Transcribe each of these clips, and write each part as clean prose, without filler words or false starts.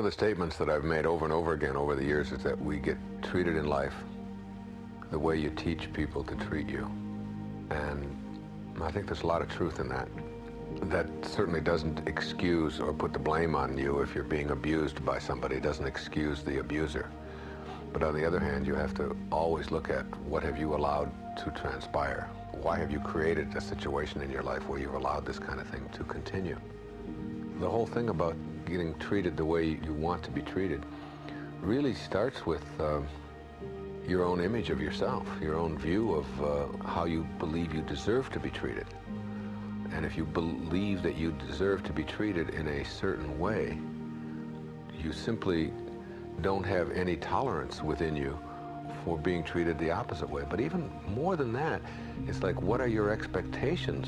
of the statements that I've made over and over again over the years is that we get treated in life the way you teach people to treat you. And I think there's a lot of truth in that. That certainly doesn't excuse or put the blame on you if you're being abused by somebody. It doesn't excuse the abuser. But on the other hand, you have to always look at what have you allowed to transpire. Why have you created a situation in your life where you've allowed this kind of thing to continue? The whole thing about getting treated the way you want to be treated really starts with your own image of yourself, your own view of how you believe you deserve to be treated. And if you believe that you deserve to be treated in a certain way, you simply don't have any tolerance within you for being treated the opposite way. But even more than that, it's like, what are your expectations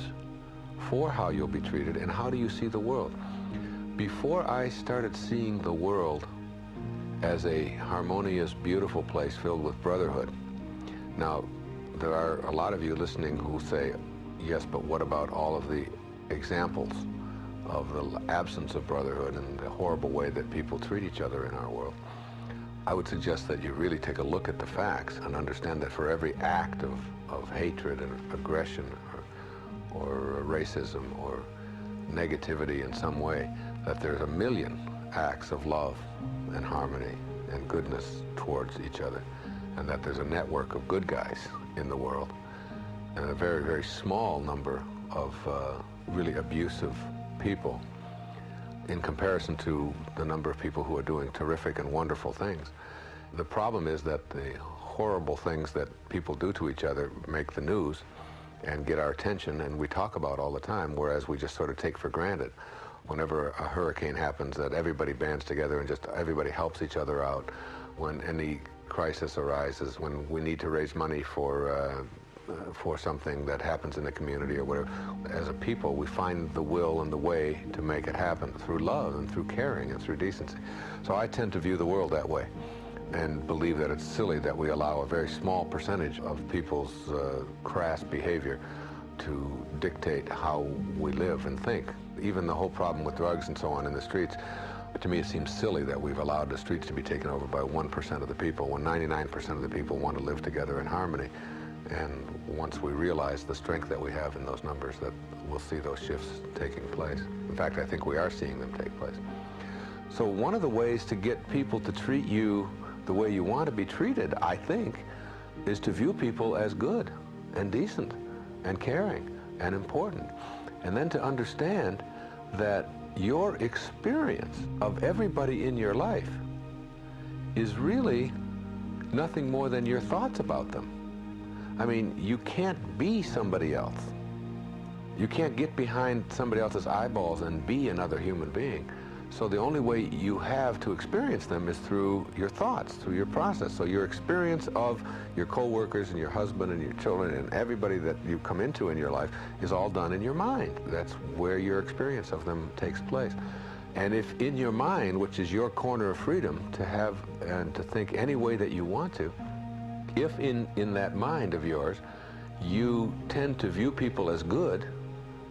for how you'll be treated, and how do you see the world? Before I started seeing the world as a harmonious, beautiful place filled with brotherhood. Now, there are a lot of you listening who say, yes, but what about all of the examples of the absence of brotherhood and the horrible way that people treat each other in our world? I would suggest that you really take a look at the facts and understand that for every act of hatred and aggression or racism or negativity in some way, that there's a million acts of love and harmony and goodness towards each other, and that there's a network of good guys in the world, and a very, very small number of really abusive people in comparison to the number of people who are doing terrific and wonderful things. The problem is that the horrible things that people do to each other make the news and get our attention, and we talk about all the time, whereas we just sort of take for granted whenever a hurricane happens that everybody bands together and just everybody helps each other out. When any crisis arises, when we need to raise money for something that happens in the community or whatever, as a people, we find the will and the way to make it happen through love and through caring and through decency. So I tend to view the world that way and believe that it's silly that we allow a very small percentage of people's crass behavior to dictate how we live and think. Even the whole problem with drugs and so on in the streets, to me it seems silly that we've allowed the streets to be taken over by 1% of the people when 99% of the people want to live together in harmony. And once we realize the strength that we have in those numbers, that we'll see those shifts taking place. In fact, I think we are seeing them take place. So one of the ways to get people to treat you the way you want to be treated, I think, is to view people as good and decent and caring and important. And then to understand that your experience of everybody in your life is really nothing more than your thoughts about them. I mean, you can't be somebody else. You can't get behind somebody else's eyeballs and be another human being. So the only way you have to experience them is through your thoughts, through your process. So your experience of your coworkers and your husband and your children and everybody that you come into in your life is all done in your mind. That's where your experience of them takes place. And if in your mind, which is your corner of freedom to have and to think any way that you want to, if in that mind of yours, you tend to view people as good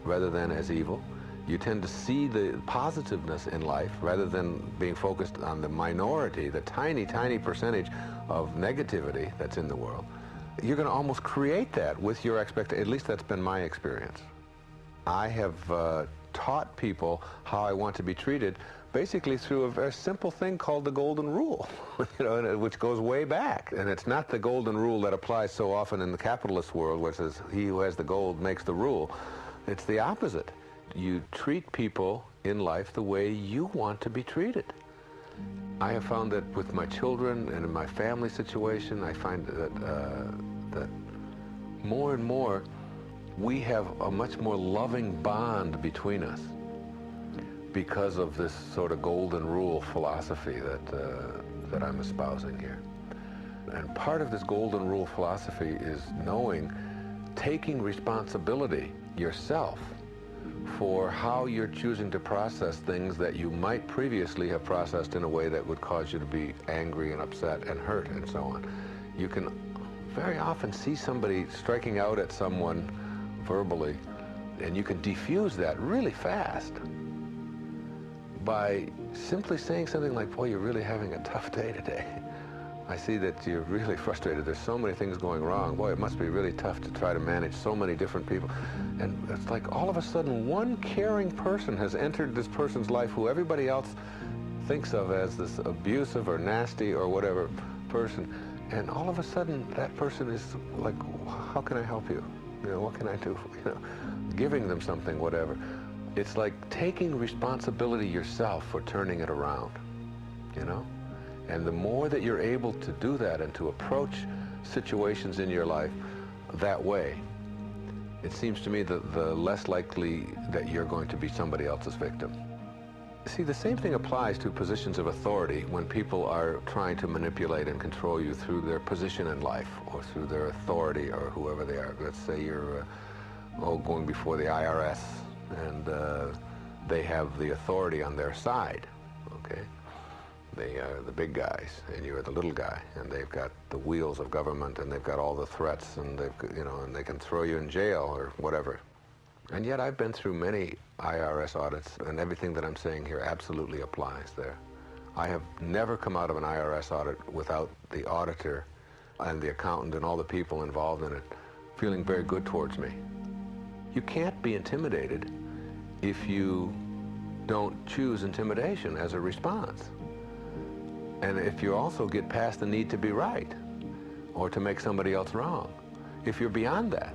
rather than as evil, you tend to see the positiveness in life rather than being focused on the minority, the tiny, tiny percentage of negativity that's in the world, you're going to almost create that with your expectation. At least that's been my experience. I have taught people how I want to be treated basically through a very simple thing called the golden rule, which goes way back. And it's not the golden rule that applies so often in the capitalist world, where it says, he who has the gold makes the rule. It's the opposite. You treat people in life the way you want to be treated. I have found that with my children and in my family situation, I find that more and more we have a much more loving bond between us because of this sort of golden rule philosophy that I'm espousing here. And part of this golden rule philosophy is taking responsibility yourself for how you're choosing to process things that you might previously have processed in a way that would cause you to be angry and upset and hurt and so on. You can very often see somebody striking out at someone verbally, and you can diffuse that really fast. by simply saying something like, boy, you're really having a tough day today. I see that you're really frustrated. There's so many things going wrong. Boy, it must be really tough to try to manage so many different people. And it's like all of a sudden one caring person has entered this person's life who everybody else thinks of as this abusive or nasty or whatever person. And all of a sudden that person is like, how can I help you? You know, what can I do? You know, giving them something, whatever. It's like taking responsibility yourself for turning it around, you know? And the more that you're able to do that and to approach situations in your life that way, it seems to me that the less likely that you're going to be somebody else's victim. See, the same thing applies to positions of authority when people are trying to manipulate and control you through their position in life or through their authority or whoever they are. Let's say you're going before the IRS and they have the authority on their side, okay? They are the big guys, and you're the little guy, and they've got the wheels of government, and they've got all the threats, and they've, you know, and they can throw you in jail or whatever. And yet I've been through many IRS audits, and everything that I'm saying here absolutely applies there. I have never come out of an IRS audit without the auditor and the accountant and all the people involved in it feeling very good towards me. You can't be intimidated if you don't choose intimidation as a response. And if you also get past the need to be right or to make somebody else wrong, if you're beyond that.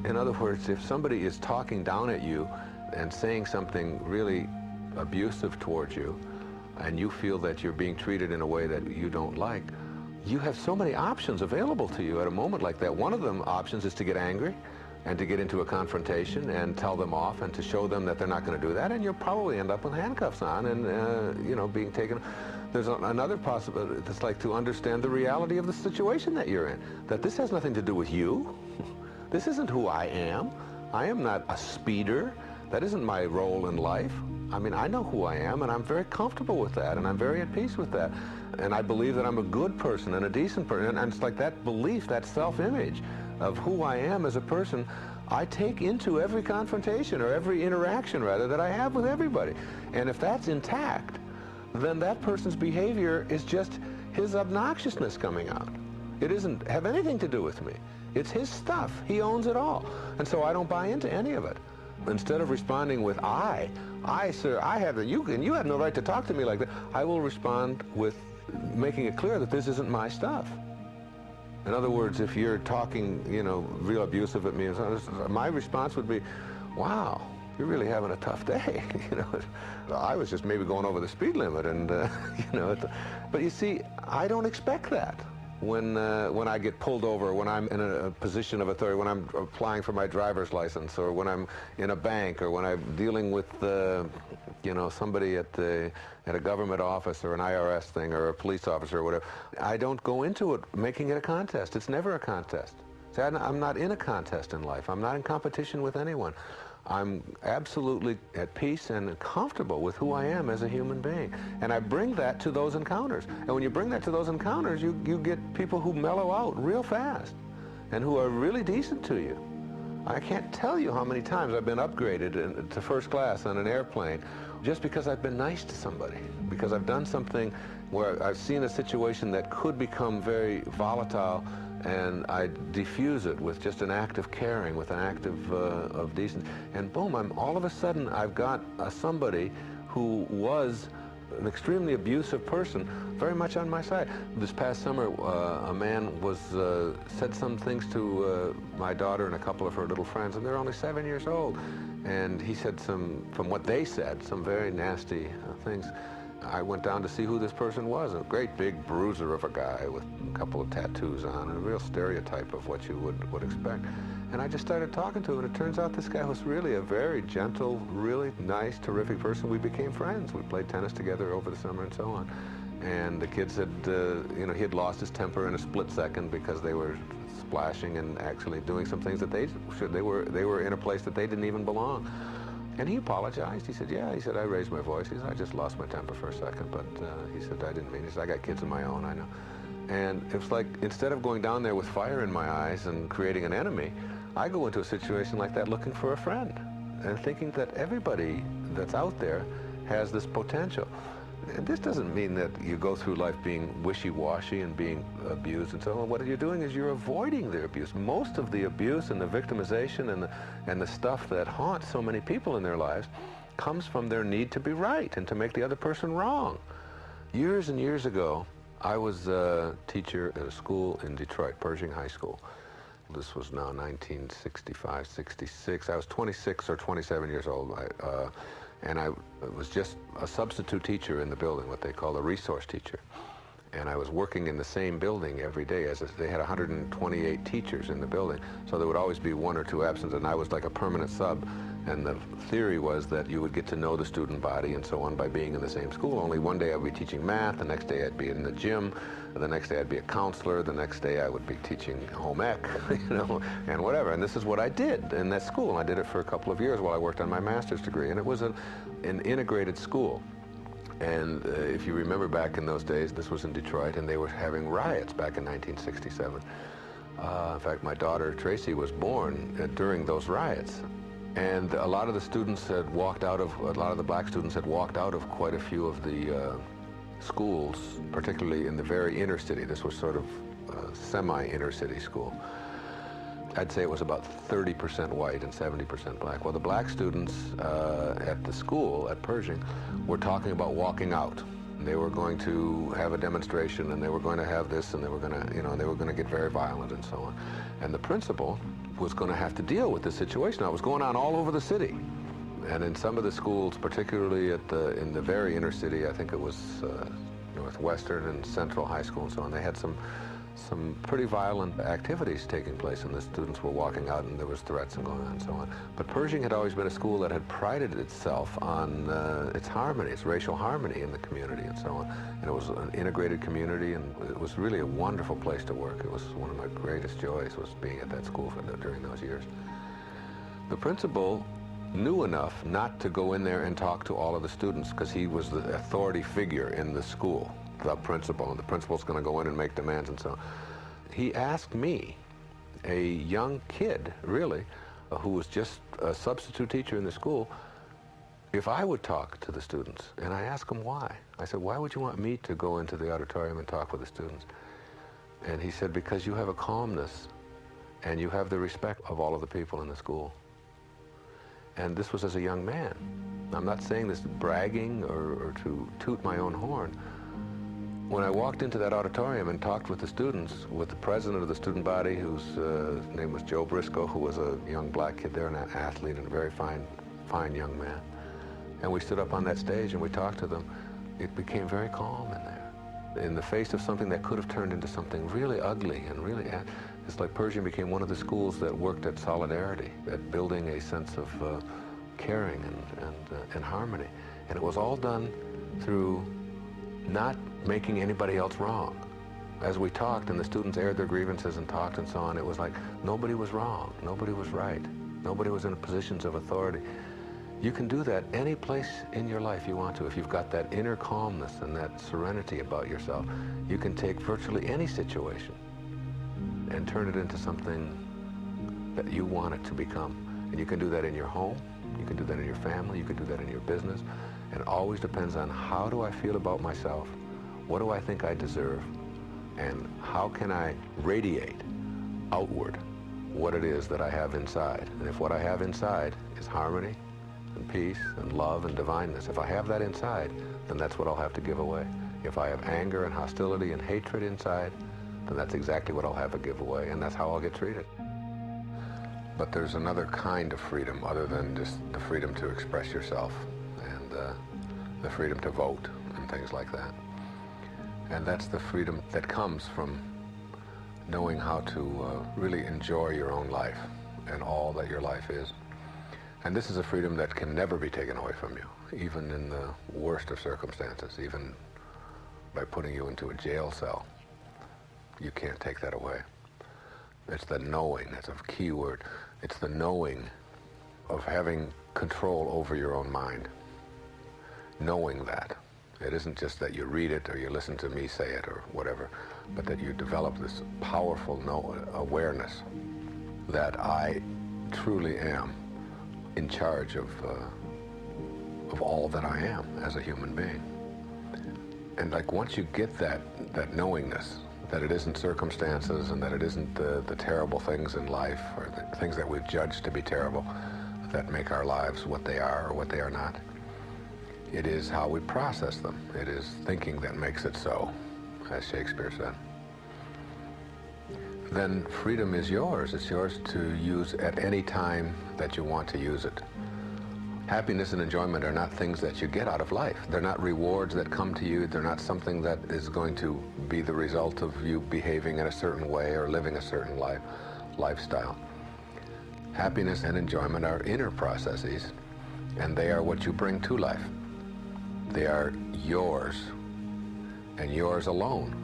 In other words, if somebody is talking down at you and saying something really abusive towards you, and you feel that you're being treated in a way that you don't like, you have so many options available to you at a moment like that. One of them options is to get angry and to get into a confrontation and tell them off and to show them that they're not going to do that, and you'll probably end up with handcuffs on and, you know, being taken. There's another possibility that's like to understand the reality of the situation that you're in, that this has nothing to do with you. This isn't who I am. I am not a speeder. That isn't my role in life. I mean, I know who I am, and I'm very comfortable with that, and I'm very at peace with that. And I believe that I'm a good person and a decent person, and it's like that belief, that self-image of who I am as a person, I take into every confrontation, or every interaction, rather, that I have with everybody. And if that's intact, then that person's behavior is just his obnoxiousness coming out. It doesn't have anything to do with me. It's his stuff. He owns it all. And so I don't buy into any of it. Instead of responding with sir, I have the, you have no right to talk to me like that, I will respond with making it clear that this isn't my stuff. In other words, if you're talking, you know, real abusive at me, my response would be, wow, you're really having a tough day. You know, I was just maybe going over the speed limit, and you know, but you see, I don't expect that. When I get pulled over, when I'm in a position of authority, when I'm applying for my driver's license, or when I'm in a bank, or when I'm dealing with, you know, somebody at a government office or an IRS thing or a police officer or whatever, I don't go into it making it a contest. It's never a contest. See, I'm not in a contest in life. I'm not in competition with anyone. I'm absolutely at peace and comfortable with who I am as a human being. And I bring that to those encounters. And when you bring that to those encounters, you get people who mellow out real fast and who are really decent to you. I can't tell you how many times I've been upgraded to first class on an airplane just because I've been nice to somebody, because I've done something where I've seen a situation that could become very volatile, and I diffuse it with just an act of caring, with an act of decency. And boom, all of a sudden I've got somebody who was an extremely abusive person very much on my side. This past summer, a man said some things to my daughter and a couple of her little friends, and they're only 7 years old. And he said from what they said, some very nasty things. I went down to see who this person was, a great big bruiser of a guy with a couple of tattoos on, a real stereotype of what you would expect. And I just started talking to him, and it turns out this guy was really a very gentle, really nice, terrific person. We became friends. We played tennis together over the summer and so on. And the kids had, you know, he had lost his temper in a split second because they were splashing and actually doing some things that they were in a place that they didn't even belong. And he apologized. He said, yeah, he said, I raised my voice. He said, I just lost my temper for a second, but he said, I didn't mean it. He said, I got kids of my own, I know. And it was like, instead of going down there with fire in my eyes and creating an enemy, I go into a situation like that looking for a friend and thinking that everybody that's out there has this potential. And this doesn't mean that you go through life being wishy-washy and being abused and so on. What you're doing is you're avoiding the abuse. Most of the abuse and the victimization and the stuff that haunts so many people in their lives comes from their need to be right and to make the other person wrong. Years and years ago, I was a teacher at a school in Detroit, Pershing High School. This was now 1965, 66. I was 26 or 27 years old. And I was just a substitute teacher in the building, what they call a resource teacher. And I was working in the same building every day. They had 128 teachers in the building, so there would always be one or two absent, and I was like a permanent sub. And the theory was that you would get to know the student body and so on by being in the same school. Only one day I'd be teaching math, the next day I'd be in the gym, the next day I'd be a counselor, the next day I would be teaching home ec, and whatever. And this is what I did in that school. I did it for a couple of years while I worked on my master's degree, and it was an integrated school. And if you remember back in those days, this was in Detroit, and they were having riots back in 1967. In fact, my daughter Tracy was born during those riots. And a lot of the students had walked out of, a lot of the black students had walked out of quite a few of the schools, particularly in the very inner city. This was sort of a semi-inner city school. I'd say it was about 30% white and 70% black. Well, the black students at the school, at Pershing, were talking about walking out. They were going to have a demonstration, and they were going to have this, and they were going to, they were going to get very violent and so on. And the principal was going to have to deal with this situation. It was going on all over the city. And in some of the schools, particularly in the very inner city, I think it was Northwestern and Central High School and so on, they had some pretty violent activities taking place, and the students were walking out, and there was threats and going on and so on. But Pershing had always been a school that had prided itself on its harmony, its racial harmony in the community and so on. And it was an integrated community, and it was really a wonderful place to work. It was one of my greatest joys, was being at that school during those years. The principal knew enough not to go in there and talk to all of the students, because he was the authority figure in the school, the principal, and the principal's going to go in and make demands and so on. He asked me, a young kid, really, who was just a substitute teacher in the school, if I would talk to the students. And I asked him why. I said, why would you want me to go into the auditorium and talk with the students? And he said, because you have a calmness and you have the respect of all of the people in the school. And this was as a young man. I'm not saying this bragging or to toot my own horn. When I walked into that auditorium and talked with the students, with the president of the student body, whose name was Joe Briscoe, who was a young black kid there and an athlete and a very fine young man, and we stood up on that stage and we talked to them, it became very calm in there. In the face of something that could have turned into something really ugly and really, it's like Pershing became one of the schools that worked at solidarity, at building a sense of caring and harmony. And it was all done through not making anybody else wrong. As we talked and the students aired their grievances and talked and so on, it was like nobody was wrong, nobody was right, nobody was in positions of authority. You can do that any place in your life you want to. If you've got that inner calmness and that serenity about yourself, you can take virtually any situation and turn it into something that you want it to become. And you can do that in your home, you can do that in your family, you can do that in your business. And it always depends on how do I feel about myself, what do I think I deserve, and how can I radiate outward what it is that I have inside. And if what I have inside is harmony and peace and love and divineness, if I have that inside, then that's what I'll have to give away. If I have anger and hostility and hatred inside, then that's exactly what I'll have to give away, and that's how I'll get treated. But there's another kind of freedom other than just the freedom to express yourself and the freedom to vote and things like that. And that's the freedom that comes from knowing how to really enjoy your own life and all that your life is. And this is a freedom that can never be taken away from you, even in the worst of circumstances, even by putting you into a jail cell. You can't take that away. It's the knowing, that's a key word. It's the knowing of having control over your own mind. Knowing that. It isn't just that you read it or you listen to me say it or whatever, but that you develop this powerful awareness that I truly am in charge of of all that I am as a human being. And like once you get that knowingness, that it isn't circumstances and that it isn't the terrible things in life or the things that we've judged to be terrible that make our lives what they are or what they are not. It is how we process them. It is thinking that makes it so, as Shakespeare said. Then freedom is yours. It's yours to use at any time that you want to use it. Happiness and enjoyment are not things that you get out of life. They're not rewards that come to you. They're not something that is going to be the result of you behaving in a certain way or living a certain lifestyle. Happiness and enjoyment are inner processes, and they are what you bring to life. They are yours, and yours alone,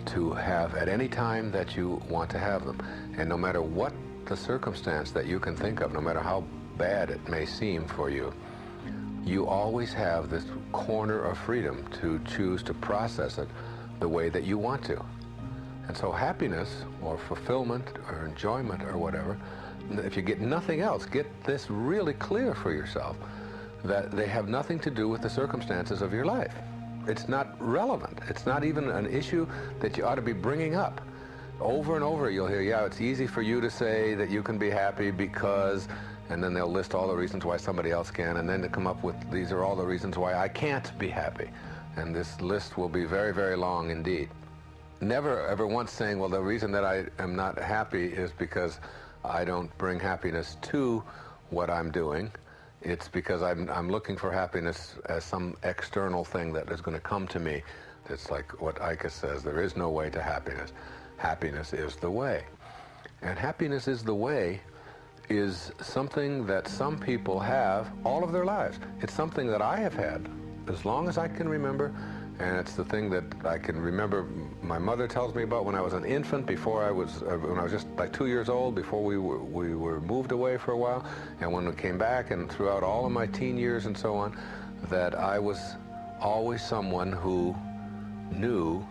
to have at any time that you want to have them. And no matter what the circumstance that you can think of, no matter how bad it may seem for you, you always have this corner of freedom to choose to process it the way that you want to. And so happiness or fulfillment or enjoyment or whatever, if you get nothing else, get this really clear for yourself, that they have nothing to do with the circumstances of your life. It's not relevant. It's not even an issue that you ought to be bringing up. Over and over you'll hear, yeah, it's easy for you to say that you can be happy because, and then they'll list all the reasons why somebody else can, and then to come up with, these are all the reasons why I can't be happy. And this list will be very, very long indeed. Never ever once saying, well, the reason that I am not happy is because I don't bring happiness to what I'm doing. It's because I'm looking for happiness as some external thing that is going to come to me. It's like what Ike says, there is no way to happiness. Happiness is the way. And happiness is the way is something that some people have all of their lives. It's something that I have had as long as I can remember, and it's the thing that I can remember my mother tells me about when I was an infant, before I was, when I was just like 2 years old, before we were moved away for a while, and when we came back, and throughout all of my teen years and so on, that I was always someone who knew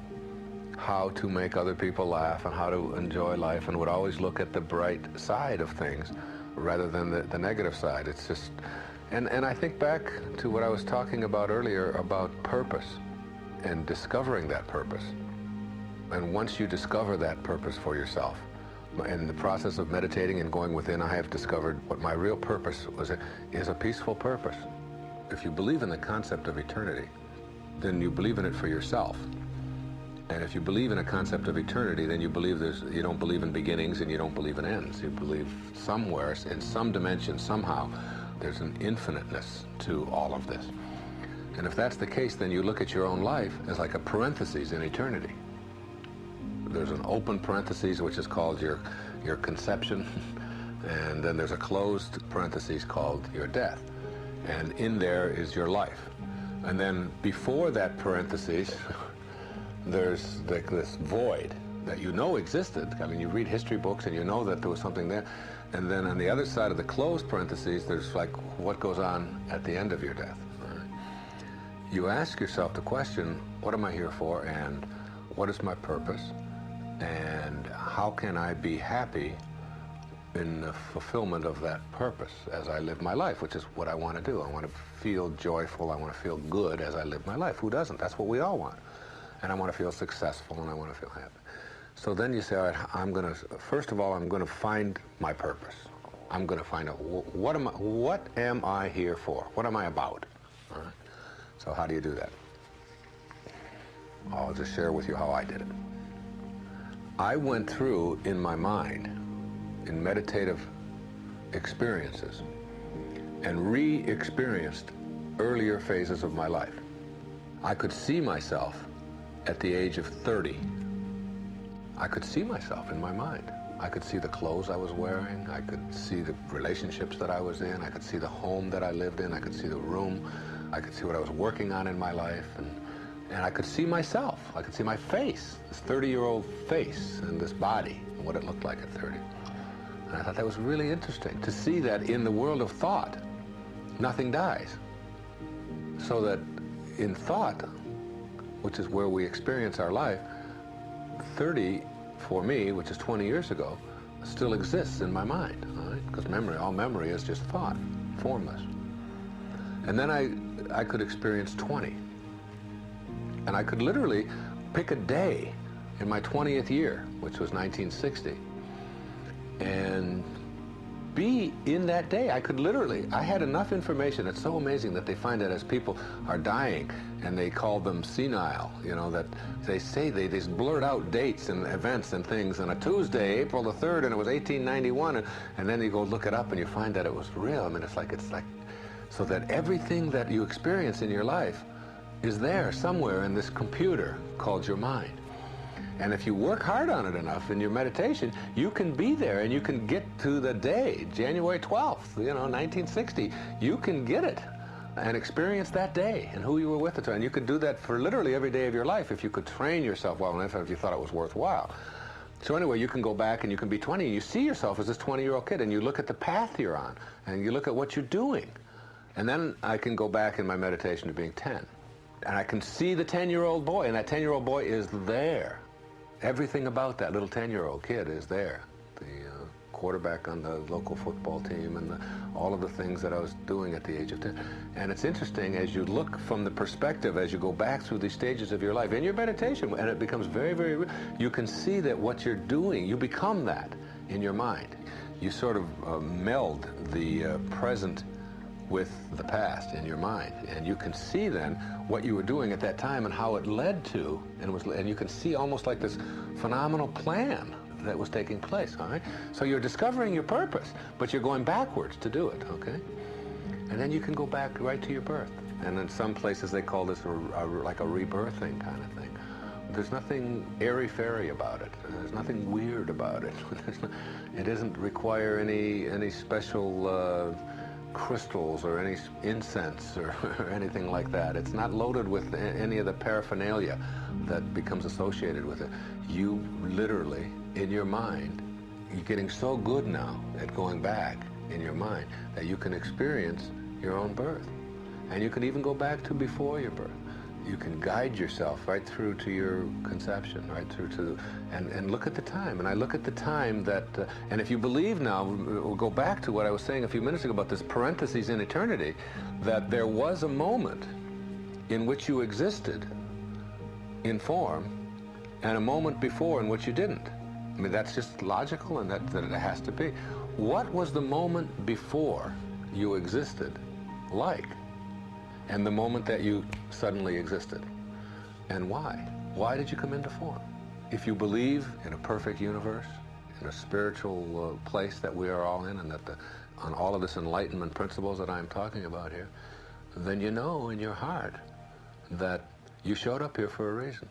how to make other people laugh and how to enjoy life, and would always look at the bright side of things rather than the negative side. It's just, and I think back to what I was talking about earlier about purpose and discovering that purpose. And once you discover that purpose for yourself, in the process of meditating and going within, I have discovered what my real purpose is a peaceful purpose. If you believe in the concept of eternity, then you believe in it for yourself. And if you believe in a concept of eternity, then you believe you don't believe in beginnings and you don't believe in ends. You believe somewhere, in some dimension, somehow, there's an infiniteness to all of this. And if that's the case, then you look at your own life as like a parenthesis in eternity. There's an open parenthesis, which is called your conception, and then there's a closed parenthesis called your death. And in there is your life. And then before that parenthesis, there's like this void that you know existed. I mean, you read history books and you know that there was something there. And then on the other side of the closed parentheses, there's like what goes on at the end of your death. Right? You ask yourself the question, what am I here for, and what is my purpose, and how can I be happy in the fulfillment of that purpose as I live my life, which is what I want to do. I want to feel joyful, I want to feel good as I live my life. Who doesn't? That's what we all want. And I want to feel successful, and I want to feel happy. So then you say, all right, first of all, I'm going to find my purpose. I'm going to find out, what am I here for? What am I about? All right. So how do you do that? I'll just share with you how I did it. I went through, in my mind, in meditative experiences, and re-experienced earlier phases of my life. I could see myself at the age of 30. I could see myself in my mind. I could see the clothes I was wearing. I could see the relationships that I was in. I could see the home that I lived in. I could see the room. I could see what I was working on in my life. And I could see myself. I could see my face, this 30-year-old face and this body, and what it looked like at 30. And I thought that was really interesting to see that in the world of thought, nothing dies. So that in thought, which is where we experience our life, 30 for me, which is 20 years ago, still exists in my mind, all right? Because all memory is just thought, formless. And then I could experience 20. And I could literally pick a day in my 20th year, which was 1960, and be in that day. I could literally, I had enough information. It's so amazing that they find that as people are dying, and they call them senile, you know, that they say they just blurt out dates and events and things on a Tuesday, April the 3rd, and it was 1891, and then you go look it up and you find that it was real. I mean, it's like, so that everything that you experience in your life is there somewhere in this computer called your mind. And if you work hard on it enough in your meditation, you can be there and you can get to the day, January 12th, you know, 1960. You can get it and experience that day and who you were with at the time. And you could do that for literally every day of your life if you could train yourself well enough, if you thought it was worthwhile. So anyway, you can go back and you can be 20 and you see yourself as this 20-year-old kid and you look at the path you're on and you look at what you're doing. And then I can go back in my meditation to being 10. And I can see the 10-year-old boy, and that 10-year-old boy is there. Everything about that little 10-year-old kid is there. The quarterback on the local football team and all of the things that I was doing at the age of 10. And it's interesting as you look from the perspective, as you go back through these stages of your life, in your meditation, and it becomes very, very real, you can see that what you're doing, you become that in your mind. You sort of meld the present with the past in your mind, and you can see then what you were doing at that time and how it led to, and you can see almost like this phenomenal plan that was taking place. All right, so you're discovering your purpose, but you're going backwards to do it. Okay, and then you can go back right to your birth, and in some places they call this like a rebirthing kind of thing. There's nothing airy-fairy about it. There's nothing weird about it. It doesn't require any special crystals or any incense or anything like that. It's not loaded with any of the paraphernalia that becomes associated with it. You literally, in your mind, you're getting so good now at going back in your mind that you can experience your own birth. And you can even go back to before your birth. You can guide yourself right through to your conception, right through to, and look at the time. And I look at the time that, and if you believe now, we'll go back to what I was saying a few minutes ago about this parentheses in eternity, that there was a moment in which you existed in form and a moment before in which you didn't. I mean, that's just logical, and that it has to be. What was the moment before you existed like? And the moment that you suddenly existed. And why? Why did you come into form? If you believe in a perfect universe, in a spiritual place that we are all in, and that on all of this enlightenment principles that I'm talking about here, then you know in your heart that you showed up here for a reason.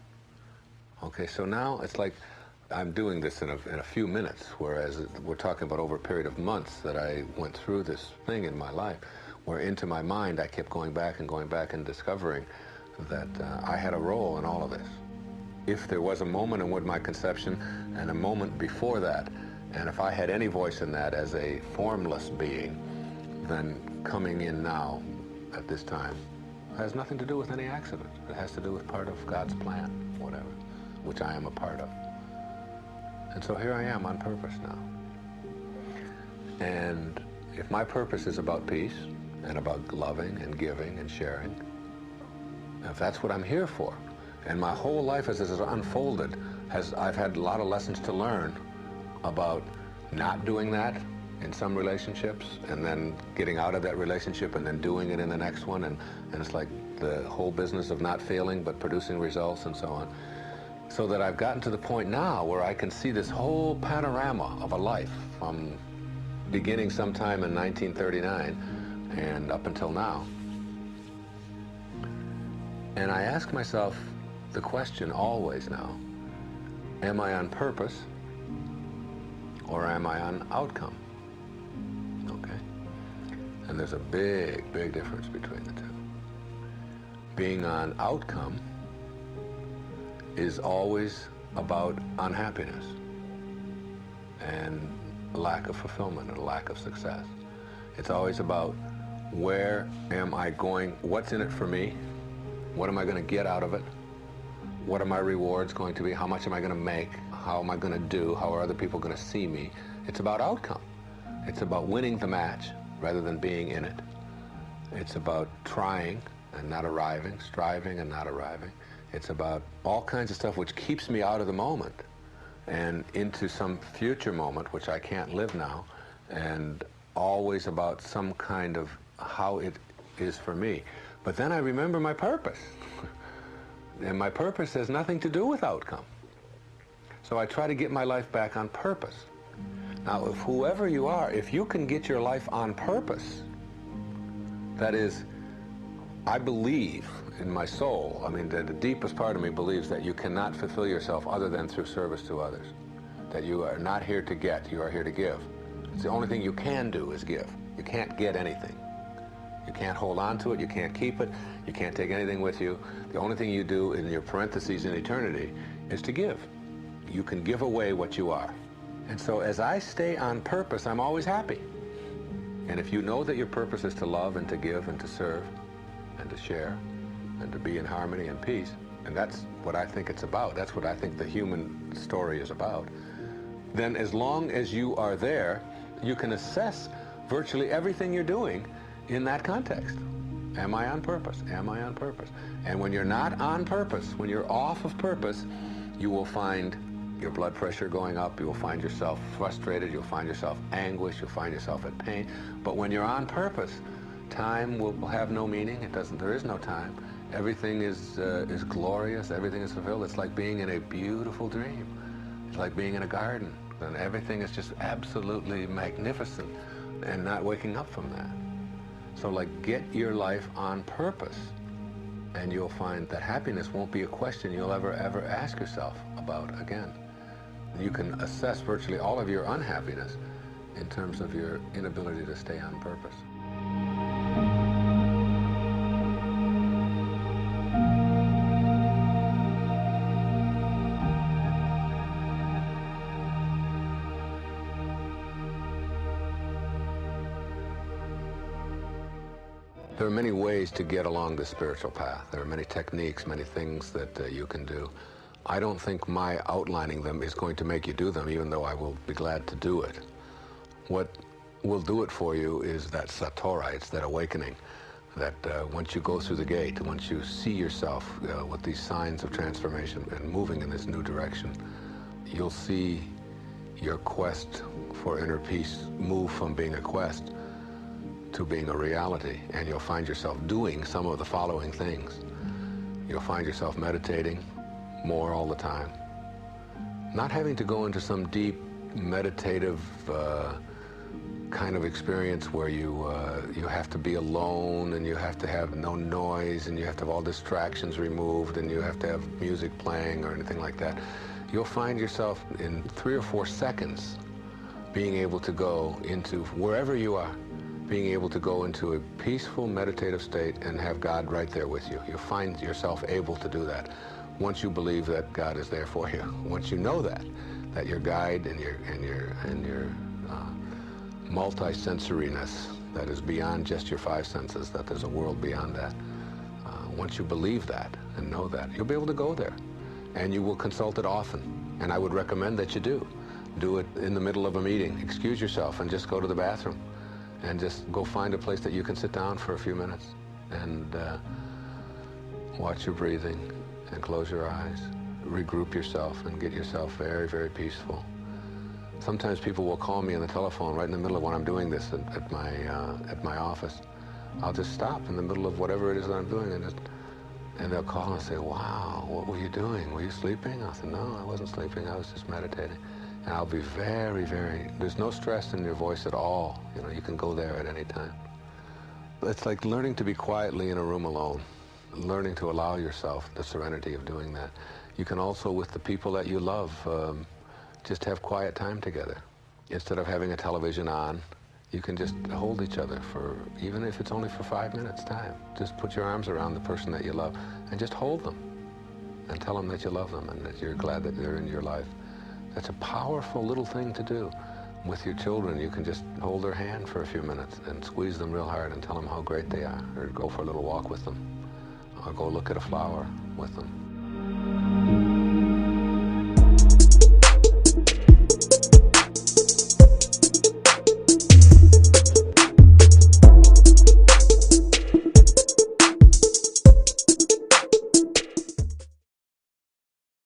Okay, so now it's like I'm doing this in a few minutes, whereas we're talking about over a period of months that I went through this thing in my life, where into my mind I kept going back and discovering that I had a role in all of this. If there was a moment in with my conception and a moment before that, and if I had any voice in that as a formless being, then coming in now at this time has nothing to do with any accident. It has to do with part of God's plan, whatever, which I am a part of. And so here I am on purpose now. And if my purpose is about peace, and about loving and giving and sharing, if that's what I'm here for, and my whole life as it has unfolded, I've had a lot of lessons to learn about not doing that in some relationships, and then getting out of that relationship and then doing it in the next one, and it's like the whole business of not failing but producing results and so on. So that I've gotten to the point now where I can see this whole panorama of a life from beginning sometime in 1939 and up until now. And I ask myself the question always now, am I on purpose or am I on outcome? Okay? And there's a big, big difference between the two. Being on outcome is always about unhappiness and a lack of fulfillment and a lack of success. It's always about, where am I going? What's in it for me? What am I going to get out of it? What are my rewards going to be? How much am I going to make? How am I going to do? How are other people going to see me? It's about outcome. It's about winning the match rather than being in it. It's about trying and not arriving, striving and not arriving. It's about all kinds of stuff which keeps me out of the moment and into some future moment which I can't live now, and always about some kind of how it is for me. But then I remember my purpose. And my purpose has nothing to do with outcome. So I try to get my life back on purpose. Now, if whoever you are, if you can get your life on purpose, that is, I believe in my soul, I mean, the deepest part of me believes that you cannot fulfill yourself other than through service to others. That you are not here to get, you are here to give. It's the only thing you can do is give. You can't get anything. You can't hold on to it, you can't keep it, you can't take anything with you. The only thing you do in your parentheses in eternity is to give. You can give away what you are. And so as I stay on purpose, I'm always happy. And if you know that your purpose is to love and to give and to serve and to share and to be in harmony and peace, and that's what I think it's about, that's what I think the human story is about, then as long as you are there, you can assess virtually everything you're doing in that context. Am I on purpose? Am I on purpose? And when you're not on purpose, when you're off of purpose, you will find your blood pressure going up, you will find yourself frustrated, you'll find yourself anguished, you'll find yourself at pain. But when you're on purpose, time will have no meaning. There is no time. Everything is glorious, everything is fulfilled. It's like being in a beautiful dream. It's like being in a garden, and everything is just absolutely magnificent, and not waking up from that. So like, get your life on purpose, and you'll find that happiness won't be a question you'll ever ask yourself about again. You can assess virtually all of your unhappiness in terms of your inability to stay on purpose. There are many ways to get along the spiritual path. There are many techniques, many things that you can do. I don't think my outlining them is going to make you do them, even though I will be glad to do it. What will do it for you is that satori, it's that awakening, that once you go through the gate, once you see yourself with these signs of transformation and moving in this new direction, you'll see your quest for inner peace move from being a quest to being a reality, and you'll find yourself doing some of the following things. You'll find yourself meditating more all the time, not having to go into some deep meditative kind of experience where you have to be alone, and you have to have no noise, and you have to have all distractions removed, and you have to have music playing or anything like that. You'll find yourself in 3 or 4 seconds being able to go into wherever you are, being able to go into a peaceful meditative state and have God right there with you. You'll find yourself able to do that once you believe that God is there for you. Once you know that your guide and your multi-sensoriness that is beyond just your 5 senses, that there's a world beyond that. Once you believe that and know that, you'll be able to go there, and you will consult it often. And I would recommend that you do. Do it in the middle of a meeting. Excuse yourself and just go to the bathroom, and just go find a place that you can sit down for a few minutes and watch your breathing and close your eyes. Regroup yourself and get yourself very, very peaceful. Sometimes people will call me on the telephone right in the middle of when I'm doing this at my office. I'll just stop in the middle of whatever it is that I'm doing, and they'll call and say, "Wow, what were you doing? Were you sleeping?" I'll say, "No, I wasn't sleeping. I was just meditating." And I'll be very, very, there's no stress in your voice at all. You know, you can go there at any time. It's like learning to be quietly in a room alone, learning to allow yourself the serenity of doing that. You can also, with the people that you love, just have quiet time together. Instead of having a television on, you can just hold each other for, even if it's only for 5 minutes time. Just put your arms around the person that you love and just hold them and tell them that you love them and that you're glad that they're in your life. That's a powerful little thing to do. With your children, you can just hold their hand for a few minutes and squeeze them real hard and tell them how great they are, or go for a little walk with them, or go look at a flower with them.